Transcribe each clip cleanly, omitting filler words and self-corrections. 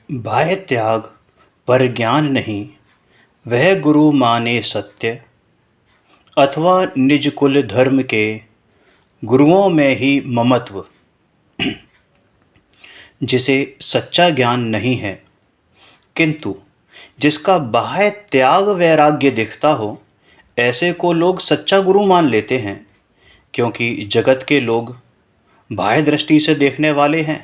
बाह्य त्याग पर ज्ञान नहीं, वह गुरु माने सत्य। अथवा निज कुल धर्म के गुरुओं में ही ममत्व। जिसे सच्चा ज्ञान नहीं है, किंतु जिसका बाह्य त्याग वैराग्य दिखता हो, ऐसे को लोग सच्चा गुरु मान लेते हैं। क्योंकि जगत के लोग बाह्य दृष्टि से देखने वाले हैं।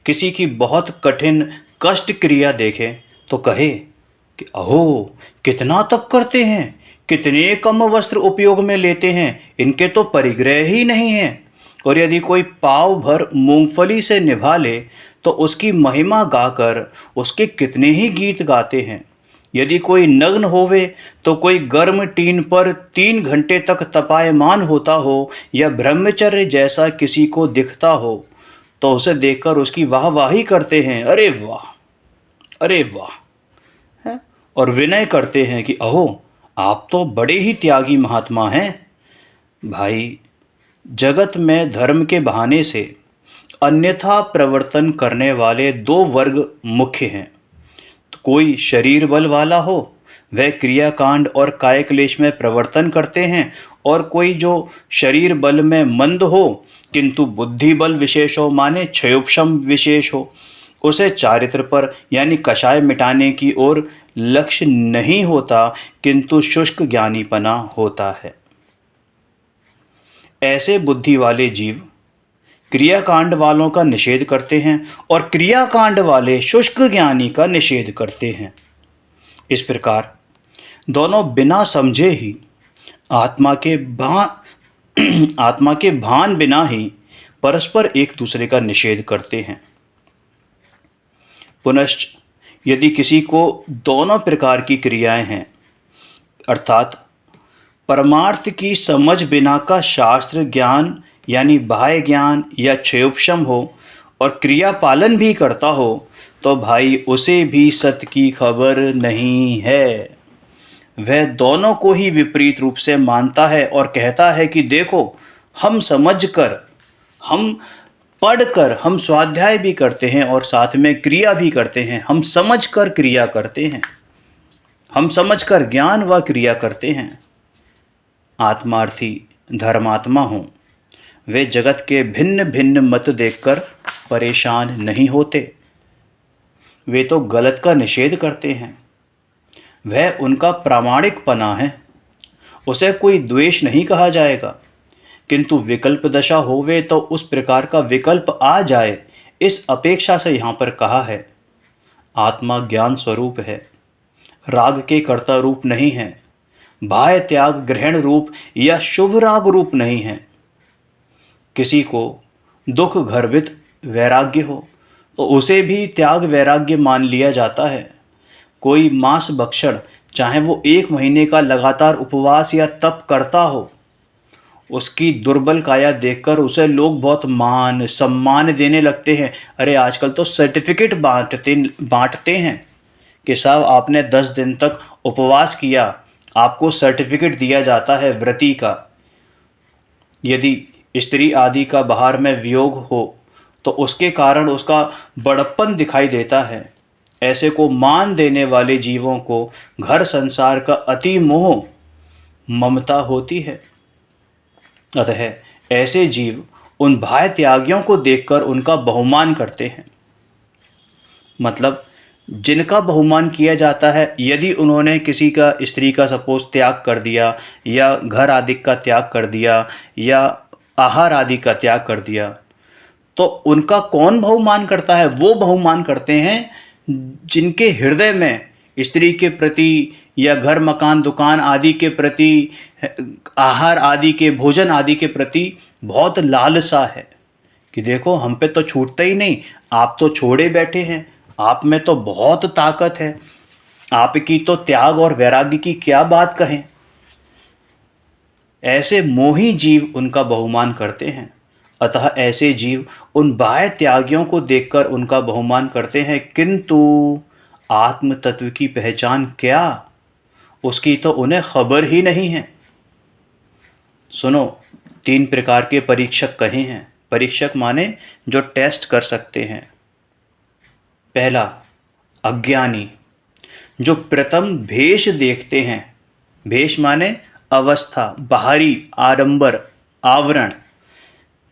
किसी की बहुत कठिन कष्ट क्रिया देखे तो कहे कि अहो, कितना तप करते हैं, कितने कम वस्त्र उपयोग में लेते हैं, इनके तो परिग्रह ही नहीं है। और यदि कोई पाव भर मूंगफली से निभा ले तो उसकी महिमा गाकर उसके कितने ही गीत गाते हैं। यदि कोई नग्न होवे तो कोई गर्म टीन पर 3 घंटे तक तपायमान होता हो, या ब्रह्मचर्य जैसा किसी को दिखता हो, तो उसे देखकर उसकी वाहवाही करते हैं, अरे वाह, अरे वाह है। और विनय करते हैं कि अहो, आप तो बड़े ही त्यागी महात्मा हैं। भाई, जगत में धर्म के बहाने से अन्यथा प्रवर्तन करने वाले 2 वर्ग मुख्य हैं। तो कोई शरीर बल वाला हो, वह क्रियाकांड और कायक्लेश में प्रवर्तन करते हैं, और कोई जो शरीर बल में मंद हो किंतु बुद्धि बल विशेष हो, माने क्षयोपशम विशेष हो, उसे चारित्र पर यानी कषाय मिटाने की ओर लक्ष्य नहीं होता, किंतु शुष्क ज्ञानीपना होता है। ऐसे बुद्धि वाले जीव क्रियाकांड वालों का निषेध करते हैं, और क्रियाकांड वाले शुष्क ज्ञानी का निषेध करते हैं। इस प्रकार दोनों बिना समझे ही आत्मा के भान बिना ही परस्पर एक दूसरे का निषेध करते हैं। पुनश्च यदि किसी को दोनों प्रकार की क्रियाएं हैं, अर्थात परमार्थ की समझ बिना का शास्त्र ज्ञान यानी बाह्य ज्ञान या क्षयोपशम हो, और क्रिया पालन भी करता हो, तो भाई उसे भी सत्य की खबर नहीं है। वह दोनों को ही विपरीत रूप से मानता है और कहता है कि देखो, हम समझकर, हम पढ़कर, हम स्वाध्याय भी करते हैं और साथ में क्रिया भी करते हैं। हम समझकर क्रिया करते हैं, हम समझकर ज्ञान व क्रिया करते हैं। आत्मार्थी धर्मात्मा हों, वे जगत के भिन्न भिन्न मत देखकर परेशान नहीं होते। वे तो गलत का निषेध करते हैं, वह उनका प्रामाणिकपना है, उसे कोई द्वेष नहीं कहा जाएगा। किंतु विकल्प दशा होवे तो उस प्रकार का विकल्प आ जाए, इस अपेक्षा से यहाँ पर कहा है। आत्मा ज्ञान स्वरूप है, राग के कर्ता रूप नहीं है, बाह्य त्याग ग्रहण रूप या शुभ राग रूप नहीं है। किसी को दुख गर्भित वैराग्य हो तो उसे भी त्याग वैराग्य मान लिया जाता है। कोई मांस भक्षण, चाहे वो 1 महीने का लगातार उपवास या तप करता हो, उसकी दुर्बल काया देखकर उसे लोग बहुत मान सम्मान देने लगते हैं। अरे आजकल तो सर्टिफिकेट बांटते हैं कि साहब आपने 10 दिन तक उपवास किया, आपको सर्टिफिकेट दिया जाता है व्रती का। यदि स्त्री आदि का बाहर में वियोग हो तो उसके कारण उसका बड़प्पन दिखाई देता है। ऐसे को मान देने वाले जीवों को घर संसार का अति मोह ममता होती है। अतः ऐसे जीव उन बाह्य त्यागियों को देखकर उनका बहुमान करते हैं। मतलब जिनका बहुमान किया जाता है, यदि उन्होंने किसी का, स्त्री का सपोज त्याग कर दिया, या घर आदि का त्याग कर दिया, या आहार आदि का त्याग कर दिया, तो उनका कौन बहुमान करता है? वो बहुमान करते हैं जिनके हृदय में स्त्री के प्रति या घर मकान दुकान आदि के प्रति, आहार आदि के, भोजन आदि के प्रति बहुत लालसा है कि देखो हम पे तो छूटता ही नहीं, आप तो छोड़े बैठे हैं, आप में तो बहुत ताकत है, आपकी तो त्याग और वैराग्य की क्या बात कहें। ऐसे मोही जीव उनका बहुमान करते हैं। अतः ऐसे जीव उन बाह्य त्यागियों को देखकर उनका बहुमान करते हैं, किंतु आत्म तत्व की पहचान क्या, उसकी तो उन्हें खबर ही नहीं है। सुनो, 3 प्रकार के परीक्षक कहे हैं। परीक्षक माने जो टेस्ट कर सकते हैं। पहला, अज्ञानी जो प्रथम भेष देखते हैं, भेष माने अवस्था, बाहरी आडंबर, आवरण,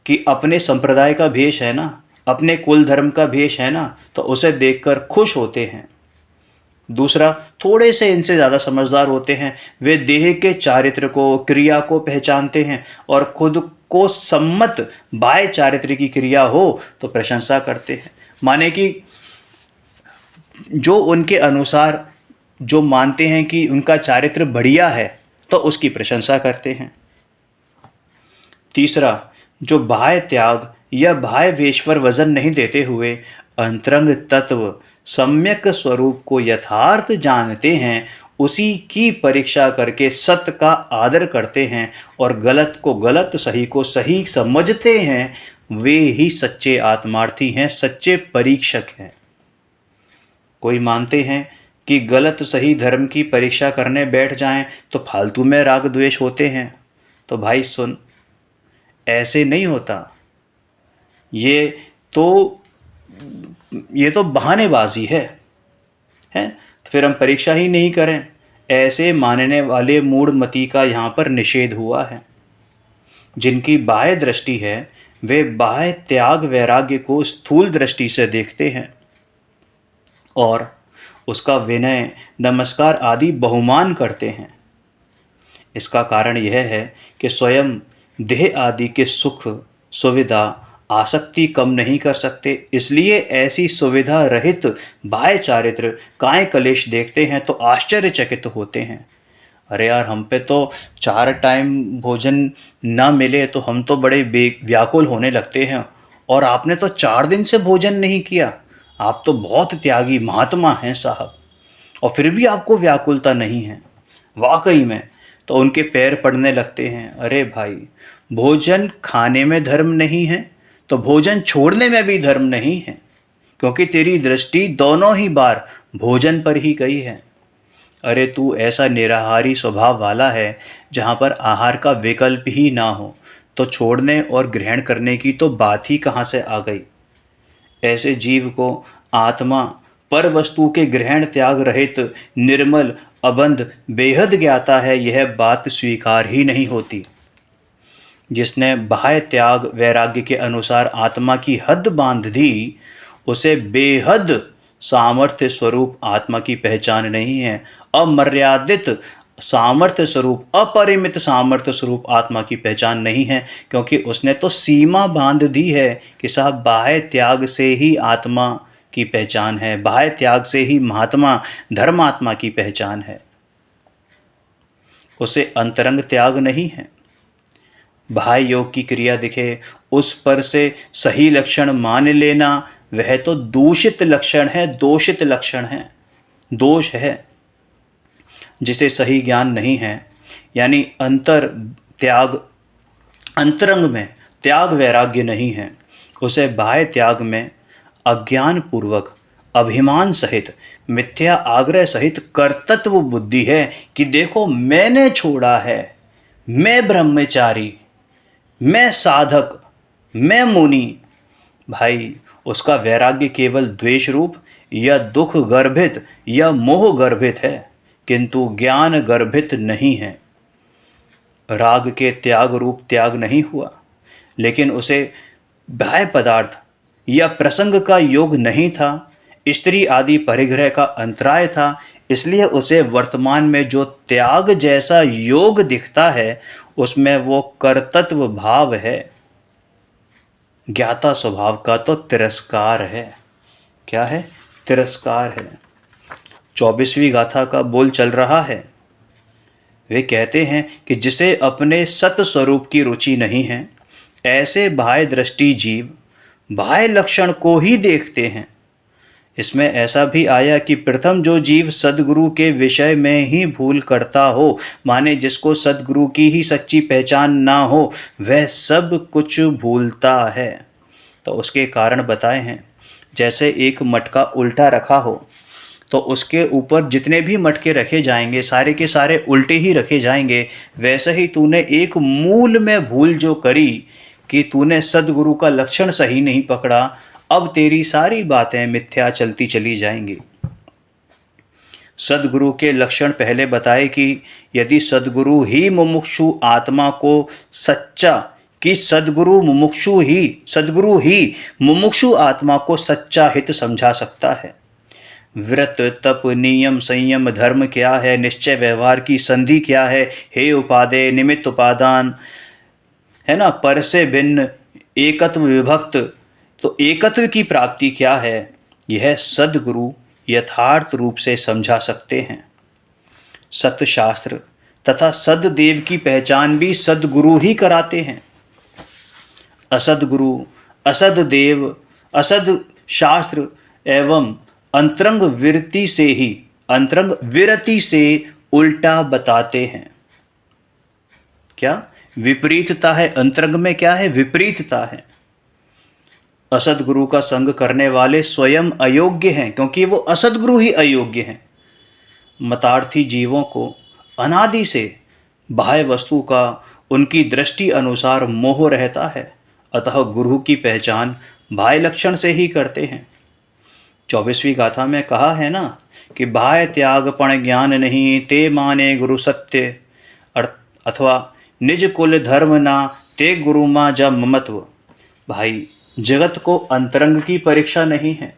कि अपने संप्रदाय का भेष है ना, अपने कुल धर्म का भेष है ना, तो उसे देखकर खुश होते हैं। दूसरा, थोड़े से इनसे ज़्यादा समझदार होते हैं, वे देह के चारित्र को, क्रिया को पहचानते हैं और खुद को सम्मत बाह्य चारित्र की क्रिया हो तो प्रशंसा करते हैं। माने कि जो उनके अनुसार जो मानते हैं कि उनका चारित्र बढ़िया है तो उसकी प्रशंसा करते हैं। तीसरा, जो बाह्य त्याग या बाह्य वेश्वर वजन नहीं देते हुए अंतरंग तत्व सम्यक स्वरूप को यथार्थ जानते हैं, उसी की परीक्षा करके सत्य का आदर करते हैं और गलत को गलत, सही को सही समझते हैं, वे ही सच्चे आत्मार्थी हैं, सच्चे परीक्षक हैं। कोई मानते हैं कि गलत सही धर्म की परीक्षा करने बैठ जाएं तो फालतू में राग द्वेष होते हैं, तो भाई सुन, ऐसे नहीं होता। ये तो बहानेबाजी है। तो फिर हम परीक्षा ही नहीं करें, ऐसे मानने वाले मूढ़मती का यहाँ पर निषेध हुआ है। जिनकी बाह्य दृष्टि है वे बाह्य त्याग वैराग्य को स्थूल दृष्टि से देखते हैं और उसका विनय, नमस्कार आदि बहुमान करते हैं। इसका कारण यह है कि स्वयं देह आदि के सुख, सुविधा, आसक्ति कम नहीं कर सकते, इसलिए ऐसी सुविधा रहित बाह्य चारित्र काय कलेश देखते हैं तो आश्चर्यचकित होते हैं। अरे यार, हम पे तो 4 टाइम भोजन ना मिले तो हम तो बड़े व्याकुल होने लगते हैं, और आपने तो 4 दिन से भोजन नहीं किया, आप तो बहुत त्यागी महात्मा हैं साहब, और फिर भी आपको व्याकुलता नहीं है। वाकई में तो उनके पैर पड़ने लगते हैं। अरे भाई, भोजन खाने में धर्म नहीं है तो भोजन छोड़ने में भी धर्म नहीं है, क्योंकि तेरी दृष्टि दोनों ही बार भोजन पर ही गई है। अरे तू ऐसा निराहारी स्वभाव वाला है जहाँ पर आहार का विकल्प ही ना हो, तो छोड़ने और ग्रहण करने की तो बात ही कहाँ से आ गई। ऐसे जीव को आत्मा पर वस्तु के ग्रहण त्याग रहित निर्मल अबंध बेहद ज्ञाता है, यह बात स्वीकार ही नहीं होती। जिसने बाह्य त्याग वैराग्य के अनुसार आत्मा की हद बांध दी, उसे बेहद सामर्थ्य स्वरूप आत्मा की पहचान नहीं है। अमर्यादित सामर्थ्य स्वरूप, अपरिमित सामर्थ्य स्वरूप आत्मा की पहचान नहीं है, क्योंकि उसने तो सीमा बांध दी है कि साहब बाह्य त्याग से ही आत्मा की पहचान है, बाह्य त्याग से ही महात्मा धर्मात्मा की पहचान है, उसे अंतरंग त्याग नहीं है। बाह्य योग की क्रिया दिखे, उस पर से सही लक्षण मान लेना, वह तो दूषित लक्षण है, दोषित लक्षण है, दोष है। जिसे सही ज्ञान नहीं है, यानी अंतरंग में त्याग वैराग्य नहीं है, उसे बाह्य त्याग में अज्ञान पूर्वक, अभिमान सहित, मिथ्या आग्रह सहित कर्तृत्व बुद्धि है कि देखो मैंने छोड़ा है, मैं ब्रह्मचारी, मैं साधक, मैं मुनि। भाई, उसका वैराग्य केवल द्वेष रूप या दुख गर्भित या मोह गर्भित है, किंतु ज्ञान गर्भित नहीं है। राग के त्याग रूप त्याग नहीं हुआ, लेकिन उसे बाह्य पदार्थ या प्रसंग का योग नहीं था, स्त्री आदि परिग्रह का अंतराय था, इसलिए उसे वर्तमान में जो त्याग जैसा योग दिखता है उसमें वो कर्तृत्व भाव है, ज्ञाता स्वभाव का तो तिरस्कार है। क्या है? तिरस्कार है। 24वीं गाथा का बोल चल रहा है। वे कहते हैं कि जिसे अपने सत स्वरूप की रुचि नहीं है, ऐसे बाह्य दृष्टि जीव बाह्य लक्षण को ही देखते हैं। इसमें ऐसा भी आया कि प्रथम जो जीव सद्गुरु के विषय में ही भूल करता हो, माने जिसको सद्गुरु की ही सच्ची पहचान ना हो, वह सब कुछ भूलता है। तो उसके कारण बताए हैं। जैसे एक मटका उल्टा रखा हो तो उसके ऊपर जितने भी मटके रखे जाएंगे सारे के सारे उल्टे ही रखे जाएंगे। वैसे ही तूने एक मूल में भूल जो करी कि तूने सद्गुरु का लक्षण सही नहीं पकड़ा, अब तेरी सारी बातें मिथ्या चलती चली जाएंगी। सद्गुरु के लक्षण पहले बताए कि यदि सद्गुरु ही मुमुक्षु आत्मा को सच्चा सद्गुरु ही मुमुक्षु आत्मा को सच्चा हित समझा सकता है। व्रत तप नियम संयम धर्म क्या है, निश्चय व्यवहार की संधि क्या है, हे उपादेय निमित्त उपादान, है ना, पर से भिन्न एकत्व विभक्त, तो एकत्व की प्राप्ति क्या है, यह सद्गुरु यथार्थ रूप से समझा सकते हैं। सतशास्त्र तथा सद्देव की पहचान भी सद्गुरु ही कराते हैं। असद्गुरु, असद्देव, असद शास्त्र एवं अंतरंग विरति से उल्टा बताते हैं। क्या विपरीतता है? अंतरंग में क्या है? विपरीतता है। असद्गुरु का संग करने वाले स्वयं अयोग्य हैं, क्योंकि वो असद्गुरु ही अयोग्य हैं। मतार्थी जीवों को अनादि से बाह्य वस्तु का उनकी दृष्टि अनुसार मोह रहता है, अतः गुरु की पहचान बाह्य लक्षण से ही करते हैं। 24वीं गाथा में कहा है ना कि बाह्य त्याग पण ज्ञान नहीं, ते माने गुरु सत्य, अथवा निज कुल धर्म ना, ते गुरु मा जा ममत्व। भाई, जगत को अंतरंग की परीक्षा नहीं है,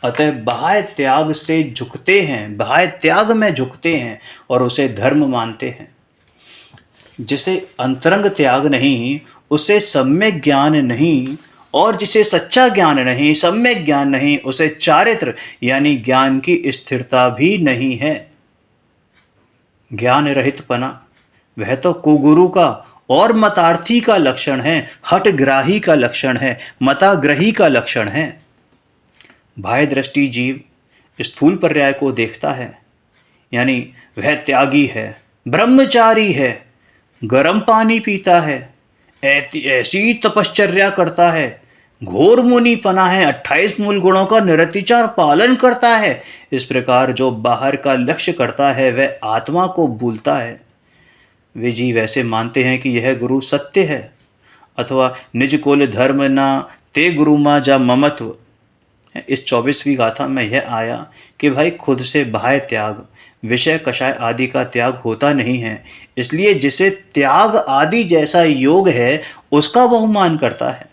अतः बाह्य त्याग से झुकते हैं, बाह्य त्याग में झुकते हैं और उसे धर्म मानते हैं। जिसे अंतरंग त्याग नहीं, उसे सम्यक ज्ञान नहीं, और जिसे सच्चा ज्ञान नहीं, सम्यक ज्ञान नहीं, उसे चारित्र यानी ज्ञान की स्थिरता भी नहीं है। ज्ञान रहित पना वह तो कुगुरु का और मतार्थी का लक्षण है, हठग्राही का लक्षण है, मताग्रही का लक्षण है। बाह्य दृष्टि जीव स्थूल पर्याय को देखता है, यानी वह त्यागी है, ब्रह्मचारी है, गर्म पानी पीता है, ऐसी तपश्चर्या करता है, घोर मुनिपना है, 28 मूल गुणों का निरतिचार पालन करता है। इस प्रकार जो बाहर का लक्ष्य करता है वह आत्मा को भूलता है। वे जीव ऐसे मानते हैं कि यह गुरु सत्य है, अथवा निज कुल धर्म ना, ते गुरु मा जा ममत्व। इस 24वीं गाथा में यह आया कि भाई खुद से बाह्य त्याग, विषय कषाय आदि का त्याग होता नहीं है, इसलिए जिसे त्याग आदि जैसा योग है उसका बहुमान करता है।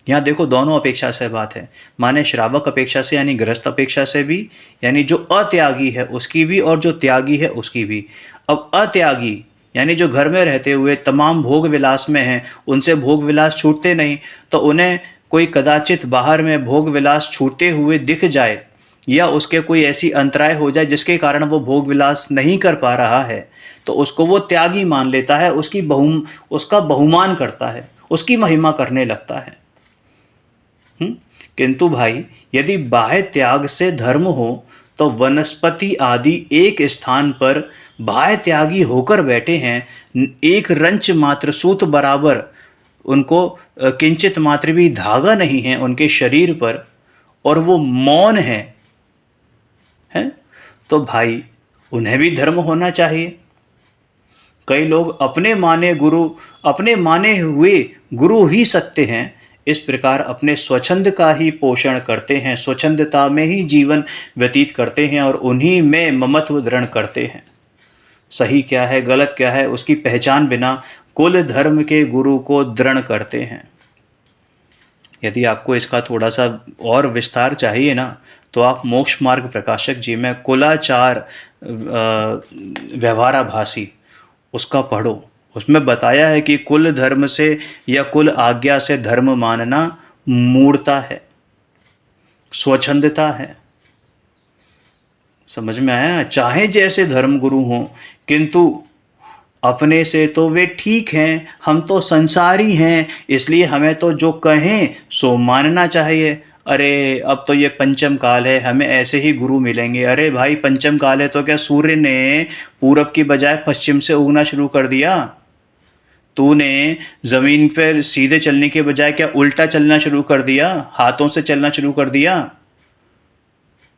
यहाँ देखो, दोनों अपेक्षा से बात है, माने श्रावक अपेक्षा से यानी गृहस्थ अपेक्षा से भी, यानी जो अत्यागी है उसकी भी और जो त्यागी है उसकी भी। अब अत्यागी यानी जो घर में रहते हुए तमाम भोग विलास में हैं, उनसे भोग विलास छूटते नहीं, तो उन्हें कोई कदाचित बाहर में भोग विलास छूटते हुए दिख जाए या उसके कोई ऐसी अंतराय हो जाए जिसके कारण वो भोग विलास नहीं कर पा रहा है, तो उसको वो त्यागी मान लेता है, उसका बहुमान करता है, उसकी महिमा करने लगता है। किंतु भाई, यदि बाह्य त्याग से धर्म हो तो वनस्पति आदि एक स्थान पर बाह्य त्यागी होकर बैठे हैं, एक रंच मात्र सूत बराबर उनको किंचित मात्र भी धागा नहीं है उनके शरीर पर, और वो मौन है, तो भाई उन्हें भी धर्म होना चाहिए। कई लोग अपने माने हुए गुरु ही सत्य हैं, इस प्रकार अपने स्वच्छंद का ही पोषण करते हैं, स्वच्छंदता में ही जीवन व्यतीत करते हैं और उन्हीं में ममत्व दृढ़ करते हैं। सही क्या है गलत क्या है उसकी पहचान बिना कुल धर्म के गुरु को दृढ़ करते हैं। यदि आपको इसका थोड़ा सा और विस्तार चाहिए ना, तो आप मोक्ष मार्ग प्रकाशक जी में कुलाचार व्यवहाराभासी उसका पढ़ो। उसमें बताया है कि कुल धर्म से या कुल आज्ञा से धर्म मानना मूढ़ता है, स्वच्छंदता है। समझ में आया? चाहे जैसे धर्म गुरु हों, किंतु अपने से तो वे ठीक हैं, हम तो संसारी हैं, इसलिए हमें तो जो कहें सो मानना चाहिए। अरे अब तो ये पंचम काल है, हमें ऐसे ही गुरु मिलेंगे। अरे भाई, पंचम काल है तो क्या सूर्य ने पूरब की बजाय पश्चिम से उगना शुरू कर दिया? तूने ज़मीन पर सीधे चलने के बजाय क्या उल्टा चलना शुरू कर दिया? हाथों से चलना शुरू कर दिया?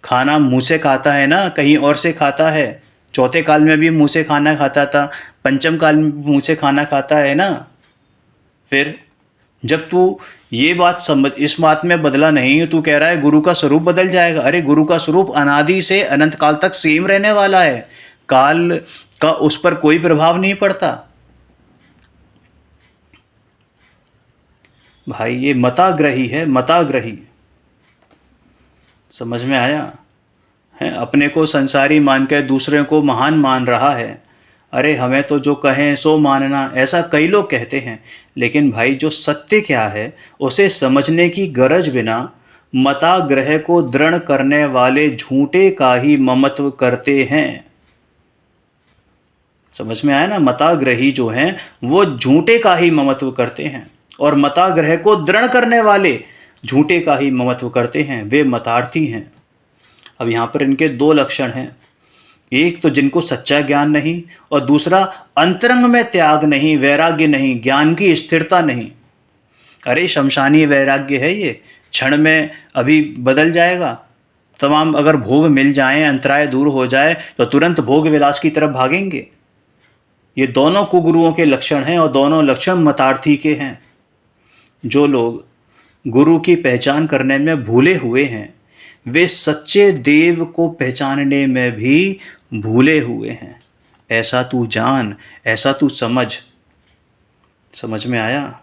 खाना मुंह से खाता है ना, कहीं और से खाता है। चौथे काल में भी मुंह से खाना खाता था, पंचम काल में मुंह से खाना खाता है ना। फिर जब तू ये बात समझ, इस बात में बदला नहीं है, तू कह रहा है गुरु का स्वरूप बदल जाएगा। अरे गुरु का स्वरूप अनादि से अनंत काल तक सेम रहने वाला है, काल का उस पर कोई प्रभाव नहीं पड़ता। भाई ये मताग्रही है, मताग्रही। समझ में आया है? अपने को संसारी मान के दूसरे को महान मान रहा है। अरे हमें तो जो कहें सो मानना, ऐसा कई लोग कहते हैं, लेकिन भाई जो सत्य क्या है उसे समझने की गरज बिना मताग्रह को दृढ़ करने वाले झूठे का ही ममत्व करते हैं। समझ में आया ना? मताग्रही जो हैं वो झूठे का ही ममत्व करते हैं, और मताग्रह को दृढ़ करने वाले झूठे का ही ममत्व करते हैं, वे मतार्थी हैं। अब यहाँ पर इनके दो लक्षण हैं, एक तो जिनको सच्चा ज्ञान नहीं, और दूसरा अंतरंग में त्याग नहीं, वैराग्य नहीं, ज्ञान की स्थिरता नहीं। अरे शमशानी वैराग्य है ये, क्षण में अभी बदल जाएगा। तमाम अगर भोग मिल जाएं, अंतराय दूर हो जाए तो तुरंत भोग विलास की तरफ भागेंगे। ये दोनों कुगुरुओं के लक्षण हैं, और दोनों लक्षण मतार्थी के हैं। जो लोग गुरु की पहचान करने में भूले हुए हैं, वे सच्चे देव को पहचानने में भी भूले हुए हैं। ऐसा तू जान, ऐसा तू समझ। समझ में आया?